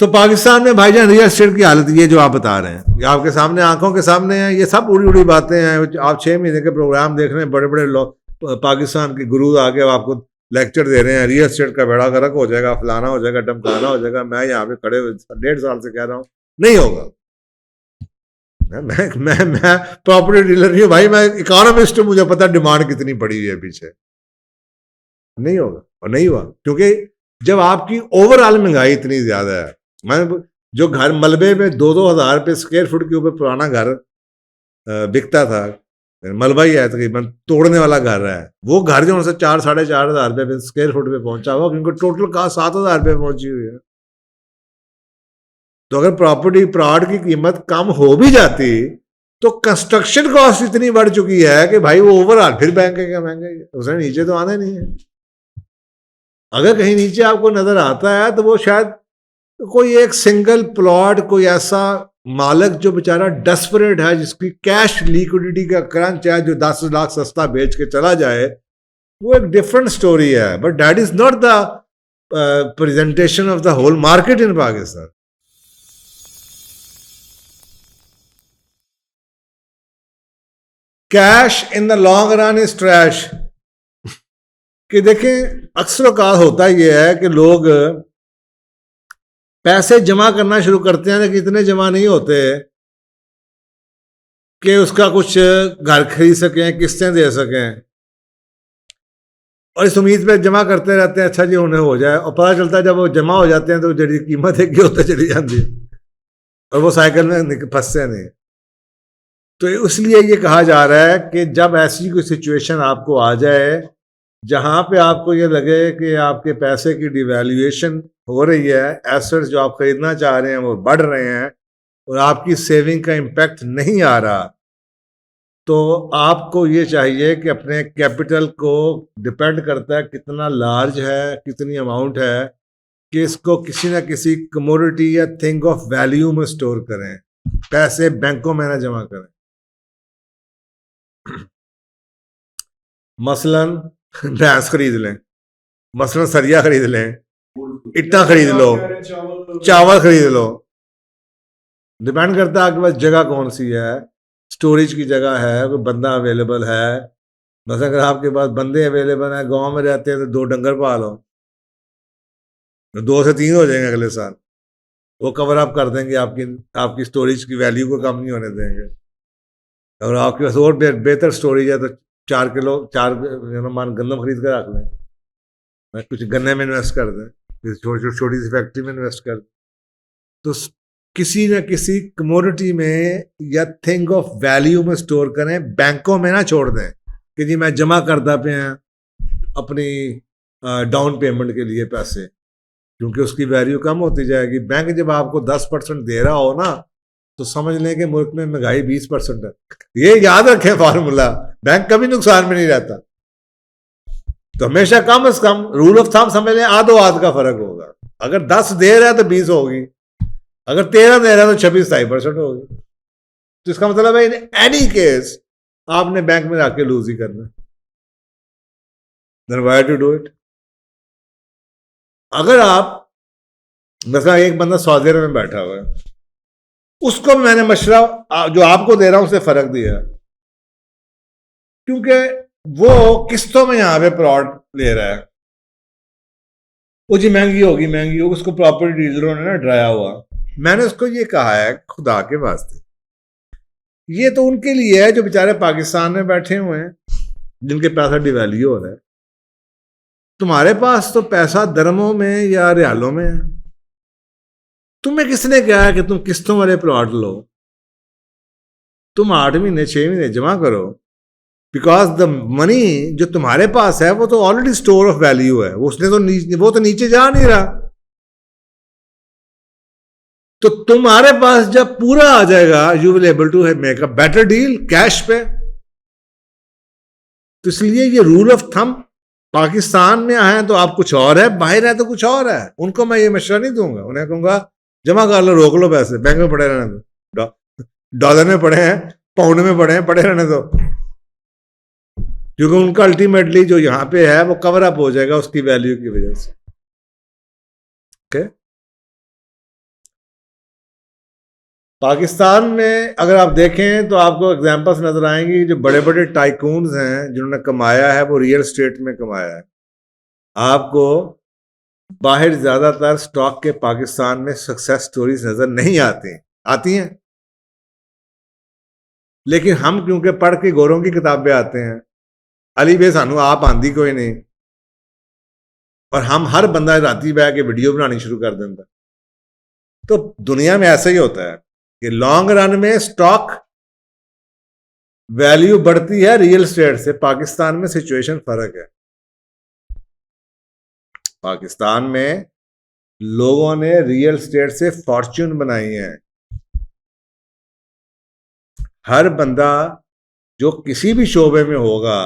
तो पाकिस्तान में भाईजान रियल एस्टेट की हालत ये जो आप बता रहे हैं, ये आपके सामने आंखों के सामने है, ये सब उड़ी उड़ी बातें हैं। आप 6 महीने के प्रोग्राम देख रहे हैं, बड़े बड़े लोग पाकिस्तान के गुरु आगे आपको लेक्चर दे रहे हैं, रियल एस्टेट का बेड़ा गर्क हो जाएगा, फलाना हो जाएगा, टमकाना हो जाएगा। मैं यहाँ पे खड़े 1.5 साल से कह रहा हूँ नहीं होगा। मैं प्रॉपर्टी डीलर नहीं हूँ भाई, मैं इकोनॉमिस्ट हूँ, मुझे पता डिमांड कितनी पड़ी हुई है पीछे। नहीं होगा और नहीं हुआ, क्योंकि जब आपकी ओवरऑल महंगाई इतनी ज्यादा है। मैं जो घर मलबे में 2-2 हज़ार रुपये स्क्वायर फुट के ऊपर पुराना घर बिकता था, मलबा ही है तकरीबन, तोड़ने वाला घर है, वो घर जो उनसे 4-4.5 हज़ार रुपये स्क्वायर फुट पे पहुंचा हुआ, क्योंकि टोटल कास्ट 7 हज़ार रुपये पहुंची हुई है। तो अगर प्रॉपर्टी प्लॉट की कीमत कम हो भी जाती तो कंस्ट्रक्शन कॉस्ट इतनी बढ़ चुकी है कि भाई वो ओवरऑल फिर बैंक है क्या महंगा, उसने नीचे तो आना नहीं है। अगर कहीं नीचे आपको नजर आता है तो वो शायद कोई एक सिंगल प्लॉट, कोई ऐसा मालिक जो बेचारा डेस्परेट है, जिसकी कैश लिक्विडिटी का क्रंच है, जो 10 लाख सस्ता बेच के चला जाए, वो एक डिफरेंट स्टोरी है। But that is not the presentation of the whole market in Pakistan. Cash in the long run is trash. कि देखें, अक्सर औकात होता यह है कि लोग पैसे जमा करना शुरू करते हैं, लेकिन इतने जमा नहीं होते कि उसका कुछ घर खरीद सकें, किस्तें दे सकें, और इस उम्मीद पे जमा करते रहते हैं अच्छा जी उन्हें हो जाए, और पता चलता है जब वो जमा हो जाते हैं तो जड़ी कीमत है कि होते चली जाती है और वो साइकिल में फंसते नहीं। तो इसलिए ये कहा जा रहा है कि जब ऐसी कोई सिचुएशन आपको आ जाए जहां पे आपको ये लगे कि आपके पैसे की डिवैल्यूएशन हो रही है, एसेट्स जो आप खरीदना चाह रहे हैं वो बढ़ रहे हैं और आपकी सेविंग का इम्पैक्ट नहीं आ रहा, तो आपको ये चाहिए कि अपने कैपिटल को, डिपेंड करता है कितना लार्ज है, कितनी अमाउंट है, कि इसको किसी ना किसी कमोडिटी या थिंग ऑफ वैल्यू में स्टोर करें। पैसे बैंकों में ना जमा करें। मसलन भैंस खरीद लें, मसलन सरिया खरीद लें, इट्टा खरीद लो, चावल खरीद लो। डिपेंड करता है आपके पास जगह कौन सी है, स्टोरेज की जगह है, कोई बंदा अवेलेबल है। बस अगर आपके पास बंदे अवेलेबल हैं, गांव में रहते हैं, तो 2 डंगर पालो, 2 से 3 हो जाएंगे अगले साल, वो कवर अप कर देंगे, आपकी स्टोरेज की वैल्यू को कम नहीं होने देंगे। और आपके पास और बेहतर स्टोरेज है तो 4 किलो 4 मान गंदम खरीद कर रख लें, कुछ गन्ने में इन्वेस्ट कर दें, छोटी सी फैक्ट्री में इन्वेस्ट कर दें। तो किसी न किसी कमोडिटी में या थिंग ऑफ वैल्यू में स्टोर करें, बैंकों में ना छोड़ दें कि जी मैं जमा करता पे हैं अपनी डाउन पेमेंट के लिए पैसे, क्योंकि उसकी वैल्यू कम होती जाएगी। बैंक जब आपको 10% दे रहा हो ना, तो समझ लें कि मुल्क में महंगाई 20% है। ये याद रखें फार्मूला, बैंक कभी नुकसान में नहीं रहता। तो हमेशा कम से कम रूल ऑफ थंब समझ लें, आधो आध का फर्क होगा। अगर 10 दे रहा है तो 20 होगी, अगर 13 दे रहा है तो 26-27% होगी। तो इसका मतलब है इन एनी केस आपने बैंक में जाके लूज ही करना। Then why to do it? अगर आप mesela एक बंदा सऊदी अरब में बैठा हुआ है, उसको मैंने मशवरा जो आपको दे रहा हूं उससे फर्क दिया, क्योंकि वो किस्तों में यहां पे प्लॉट ले रहा है, वो जी महंगी होगी महंगी होगी, उसको प्रॉपर्टी डीलरों ने ना डराया हुआ। मैंने उसको ये कहा है, खुदा के वास्ते, ये तो उनके लिए है जो बेचारे पाकिस्तान में बैठे हुए हैं, जिनके पैसा डिवैल्यू हो रहा है। तुम्हारे पास तो पैसा दरमों में या रियालों में है। तुम्हें किसने कहा है कि तुम किस्तों वाले प्लॉट लो? तुम 8 महीने 6 महीने जमा करो, बिकॉज द मनी जो तुम्हारे पास है वो तो ऑलरेडी स्टोर ऑफ वैल्यू है, वो तो नीचे जा नहीं रहा। तो तुम्हारे पास जब पूरा आ जाएगा, you will able to make a better deal cash पे। तो इसलिए ये रूल ऑफ थंब, पाकिस्तान में आए तो आप कुछ और है, बाहर है तो कुछ और है। उनको मैं ये मशवरा नहीं दूंगा, उन्हें कहूंगा जमा कर लो, रोक लो पैसे, बैंक में पड़े रहने दो, डॉलर में पड़े हैं, पाउंड में पड़े हैं, पड़े रहने दो, क्योंकि उनका अल्टीमेटली जो यहां पे है वो कवर अप हो जाएगा उसकी वैल्यू की वजह से। ओके। पाकिस्तान में अगर आप देखें तो आपको एग्जांपल्स नजर आएंगी, जो बड़े बड़े टाइकून्स हैं जिन्होंने कमाया है वो रियल एस्टेट में कमाया है। आपको बाहर ज्यादातर स्टॉक के पाकिस्तान में सक्सेस स्टोरीज नजर नहीं आती हैं, लेकिन हम क्योंकि पढ़ के गोरों की किताबें आते हैं, अली बे सानू आप आंदी कोई नहीं, और हम हर बंदा राती बह के वीडियो बनानी शुरू कर देता। तो दुनिया में ऐसा ही होता है कि लॉन्ग रन में स्टॉक वैल्यू बढ़ती है रियल एस्टेट से। पाकिस्तान में सिचुएशन फर्क है। पाकिस्तान में लोगों ने रियल एस्टेट से फॉर्च्यून बनाई है। हर बंदा जो किसी भी शोबे में होगा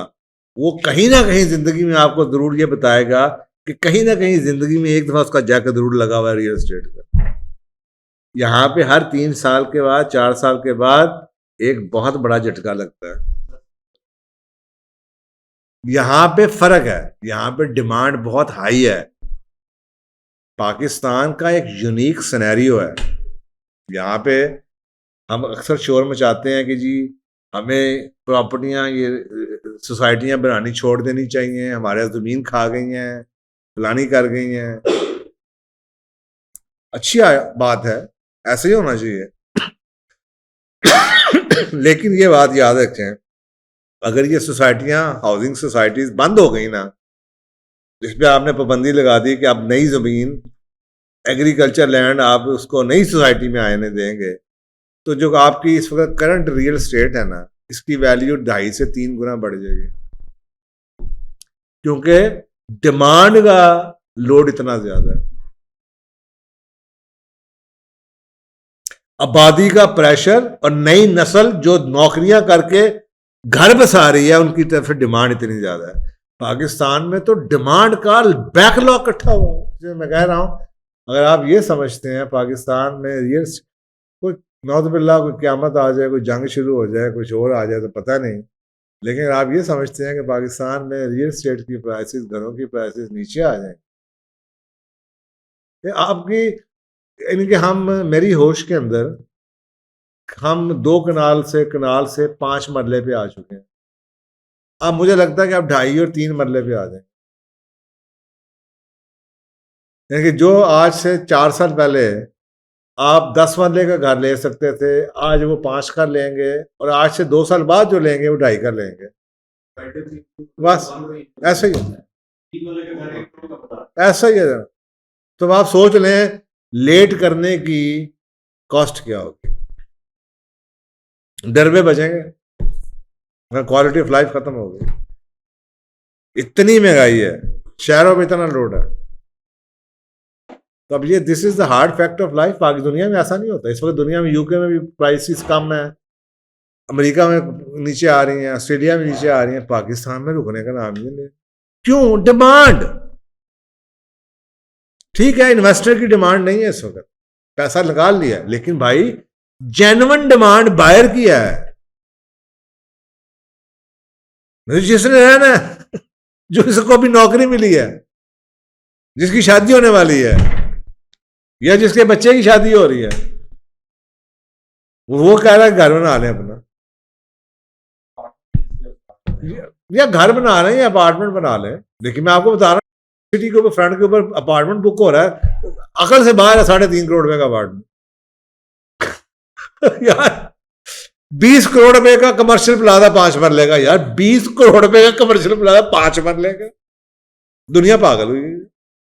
वो कहीं ना कहीं जिंदगी में आपको जरूर ये बताएगा कि कहीं ना कहीं जिंदगी में एक दफा उसका जैक जरूर लगा हुआ है रियल एस्टेट का। यहां पे हर 3 साल के बाद 4 साल के बाद एक बहुत बड़ा झटका लगता है। यहां पे फर्क है, यहां पे डिमांड बहुत हाई है। पाकिस्तान का एक यूनिक सिनेरियो है। यहाँ पे हम अक्सर शोर मचाते हैं कि जी हमें प्रॉपर्टियां, ये सोसाइटियां बनानी छोड़ देनी चाहिए, हमारे ज़मीन खा गई हैं, फलानी कर गई हैं। अच्छी बात है, ऐसे ही होना चाहिए। लेकिन ये बात याद रखें, अगर ये सोसाइटियां, हाउसिंग सोसाइटीज बंद हो गई ना, जिसपे आपने पाबंदी लगा दी कि आप नई जमीन, एग्रीकल्चर लैंड आप उसको नई सोसाइटी में आने देंगे, तो जो आपकी इस वक्त करंट रियल एस्टेट है ना, इसकी वैल्यू 2.5 से 3 गुना बढ़ जाएगी, क्योंकि डिमांड का लोड इतना ज्यादा है। आबादी का प्रेशर और नई नस्ल जो नौकरियां करके घर बसा रही है, उनकी तरफ से डिमांड इतनी ज्यादा है। पाकिस्तान में तो डिमांड का बैकलॉग इकट्ठा हुआ। मैं कह रहा हूं, अगर आप ये समझते हैं पाकिस्तान में रियल, कोई नौज़बिल्लाह कोई क़यामत आ जाए, कोई जंग शुरू हो जाए, कुछ और आ जाए तो पता नहीं, लेकिन अगर आप ये समझते हैं कि पाकिस्तान में रियल एस्टेट की प्राइसेस, घरों की प्राइसेस नीचे आ जाए, आपकी इनके, हम मेरी होश के अंदर हम 2 कनाल से 5 मरले पे आ चुके हैं। अब मुझे लगता है कि आप 2.5 और 3 मरले पे आ जाए। यानी कि जो आज से 4 साल पहले आप 10 मरले का घर ले सकते थे, आज वो 5 का लेंगे, और आज से 2 साल बाद जो लेंगे वो 2.5 का लेंगे। बस ऐसा ही है, ऐसा ही है। तो आप सोच लें लेट करने की कॉस्ट क्या होगी, डर में बचेंगे, क्वालिटी ऑफ लाइफ खत्म हो गई। इतनी महंगाई है, शहरों में इतना लोड है। तो अब ये this is the hard fact of life. बाकी दुनिया में ऐसा नहीं होता। इस वक्त दुनिया में यूके में भी प्राइसेस कम है, अमेरिका में नीचे आ रही हैं, ऑस्ट्रेलिया में नीचे आ रही हैं, पाकिस्तान में रुकने का नाम नहीं ले। क्यों? डिमांड। ठीक है, इन्वेस्टर की डिमांड नहीं है इस वक्त, पैसा लगा लिया, लेकिन भाई जेन्युइन डिमांड बायर की है, जिसने है ना, जो इसको भी नौकरी मिली है, जिसकी शादी होने वाली है, या जिसके बच्चे की शादी हो रही है, वो कह रहा है घर बना लें अपना, या घर बना रहे हैं या अपार्टमेंट बना लें। लेकिन मैं आपको बता रहा हूं, सिटी के ऊपर, फ्रंट के ऊपर अपार्टमेंट बुक हो रहा है, अकल से बाहर है, 3.5 करोड़ रुपए का अपार्टमेंट। यार 20 करोड़ रुपए का कमर्शियल प्लाजा 5 मरले का, यार 20 करोड़ रुपए का कमर्शियल प्लाजा 5 मरले का। दुनिया पागल हुई।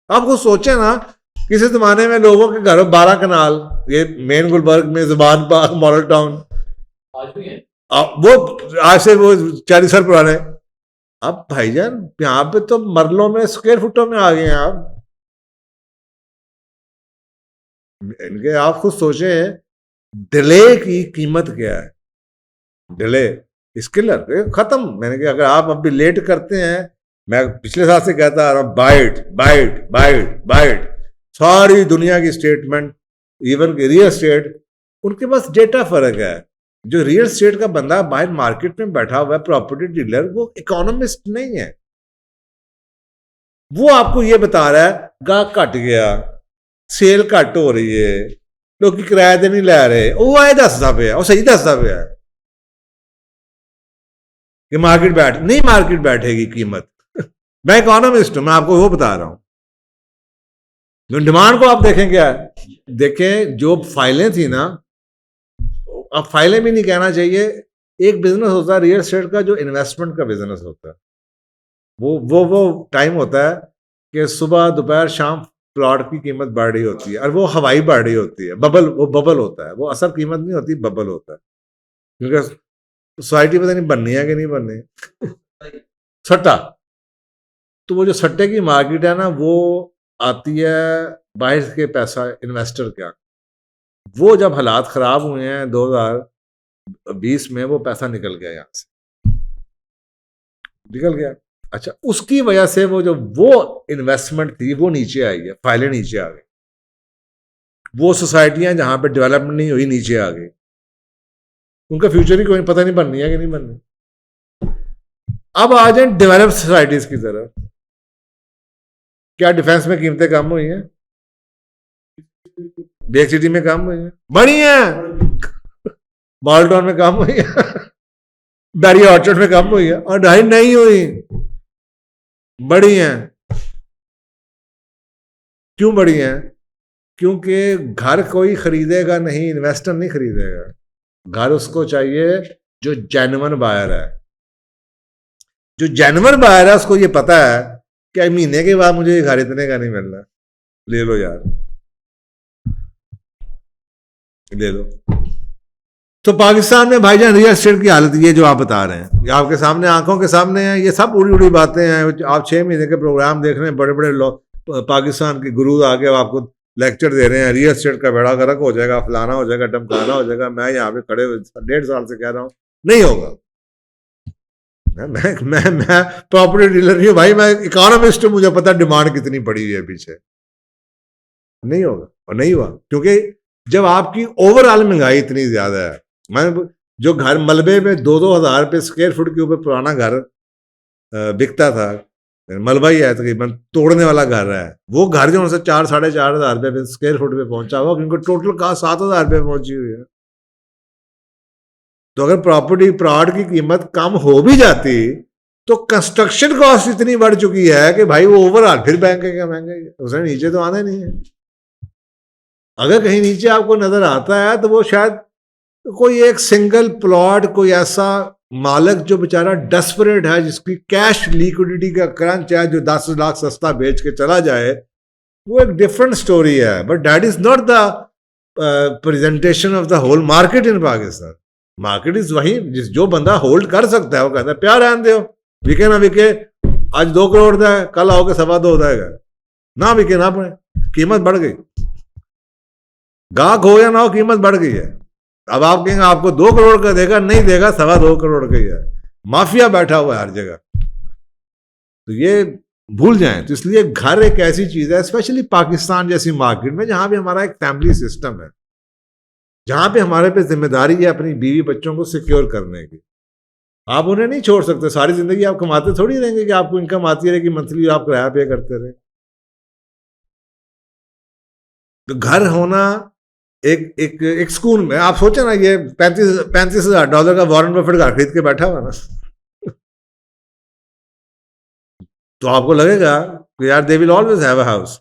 आप कुछ सोचे ना, किसी जमाने में लोगों के घरों 12 कनाल, ये मेन गुलबर्ग में ज़ुबान पार्क, मॉडल टाउन, आज भी है, वो आज से वो 40 साल पुराने। अब भाईजान यहाँ पे तो मरलों में, स्क्वायर फुटों में आ गए हैं आप। इनके आप खुद सोचे डिले की कीमत क्या है। डिले इस किलर खत्म। मैंने कहा अगर आप अभी लेट करते हैं, मैं पिछले साल से कहता आ रहा हूं, बाइट बाइट बाइट बाइट। सारी दुनिया की स्टेटमेंट, इवन रियल एस्टेट, उनके पास डेटा फर्क है। जो रियल एस्टेट का बंदा बाहर मार्केट में बैठा हुआ है, प्रॉपर्टी डीलर, वो इकोनॉमिस्ट नहीं है। वो आपको ये बता रहा है गाहक घट गया, सेल घट हो रही है, लोग किराए ते नहीं लै रहे, वो आए दसदा पे, वो सही दसदा पे कि मार्केट नहीं मार्केट बैठेगी कीमत। मैं इकोनॉमिस्ट हूं, मैं आपको वो बता रहा हूं। जो डिमांड को आप देखें क्या है, देखें जो फाइलें थी ना, अब फाइलें भी नहीं कहना चाहिए, एक बिजनेस होता है रियल एस्टेट का जो इन्वेस्टमेंट का बिजनेस होता है, वो टाइम होता है कि सुबह दोपहर शाम प्लॉट की कीमत बढ़ रही होती है, और वो हवाई बढ़ रही होती है, वो बबल होता है, वो असल कीमत नहीं होती, बबल होता है, क्योंकि सोसाइटी पता नहीं बननी है कि नहीं बननी। सट्टा, तो वो जो सट्टे की मार्केट है ना, वो आती है बाहर के पैसा इन्वेस्टर क्या, वो जब हालात खराब हुए हैं 2020 में, वो पैसा निकल गया, यहां से निकल गया। अच्छा, उसकी वजह से वो इन्वेस्टमेंट थी वो नीचे आई है, फाइलें नीचे आ गई, वो सोसाइटियां जहां पे डेवलपमेंट नहीं हुई नीचे आ गई, उनका फ्यूचर ही कोई पता नहीं बननी है कि नहीं बननी। अब आ जाए डेवलप्ड सोसाइटीज की तरफ, क्या डिफेंस में कीमतें कम हुई हैं? बेक सिटी में कम हुई है, बढ़ी है, मॉडल टाउन में कम हुई है, बैरी ऑर्चर्ड में कम हुई है, और ढाई नहीं हुई, बड़ी हैं। क्यों बड़ी हैं? क्योंकि घर कोई खरीदेगा नहीं, इन्वेस्टर नहीं खरीदेगा, घर उसको चाहिए जो जेन्युइन बायर है। जो जेन्युइन बायर है उसको ये पता है कि महीने के बाद मुझे घर इतने का नहीं मिल रहा, ले लो यार, ले लो। तो पाकिस्तान में भाईजान रियल एस्टेट की हालत ये जो आप बता रहे हैं, ये आपके सामने आंखों के सामने है, ये सब उड़ी उड़ी बातें हैं। आप 6 महीने के प्रोग्राम देख रहे हैं, बड़े बड़े लोग पाकिस्तान के गुरु आके आपको लेक्चर दे रहे हैं, रियल एस्टेट का बेड़ा गर्क हो जाएगा, फलाना हो जाएगा, टमकाना हो जाएगा। मैं यहाँ पे खड़े 1.5 साल से कह रहा हूँ नहीं होगा। मैं प्रॉपर्टी डीलर नहीं हूँ भाई, मैं इकोनॉमिस्ट हूँ, मुझे पता डिमांड कितनी पड़ी हुई है पीछे। नहीं होगा, और नहीं हुआ, क्योंकि जब आपकी ओवरऑल महंगाई इतनी ज्यादा है। मैं जो घर मलबे में 2-2 हज़ार रुपये स्क्वायर फुट के ऊपर पुराना घर बिकता था, मलबा ही है तकरीबन, तोड़ने वाला घर है, वो घर जो उनसे 4-4.5 हज़ार रुपये स्क्वायर फुट पे पहुंचा हुआ, क्योंकि टोटल कहा 7 हज़ार रुपये पहुंची हुई है। तो अगर प्रॉपर्टी प्लॉट की कीमत कम हो भी जाती तो कंस्ट्रक्शन कॉस्ट इतनी बढ़ चुकी है कि भाई वो ओवरऑल फिर बैंक है क्या महंगे, उसने नीचे तो आना नहीं है। अगर कहीं नीचे आपको नजर आता है तो वो शायद कोई एक सिंगल प्लॉट, कोई ऐसा मालिक जो बेचारा डेस्परेट है, जिसकी कैश लिक्विडिटी का क्रंच है, जो 10 लाख सस्ता बेच के चला जाए, वो एक डिफरेंट स्टोरी है। But that is not the presentation of the whole market in Pakistan. Market is वही जो बंदा होल्ड कर सकता है, वो कहता है प्यार रहने दो, बिके ना बिके, आज 2 करोड़ का है, कल आओगे 2.25 जाएगा, ना बिके ना पड़े, कीमत बढ़ गई, गाहक हो या ना हो, कीमत बढ़ गई है। अब आप कहेंगे आपको 2 करोड़ का देगा, नहीं देगा, 2.25 करोड़ का ही है। माफिया बैठा हुआ है हर जगह, तो ये भूल जाएं। तो इसलिए घर एक ऐसी चीज है, स्पेशली पाकिस्तान जैसी मार्केट में, जहां पे हमारा एक फैमिली सिस्टम है, जहां पे हमारे पे जिम्मेदारी है अपनी बीवी बच्चों को सिक्योर करने की। आप उन्हें नहीं छोड़ सकते, सारी जिंदगी आप कमाते थोड़ी रहेंगे कि आपको इनकम आती रहेगी मंथली, आप किराया पे करते रहे। तो घर होना एक स्कूल में, आप सोचे ना, ये $35,000 का वॉरेन बफेट घर खरीद के बैठा हुआ ना, तो आपको लगेगा कि यार they will always have a house.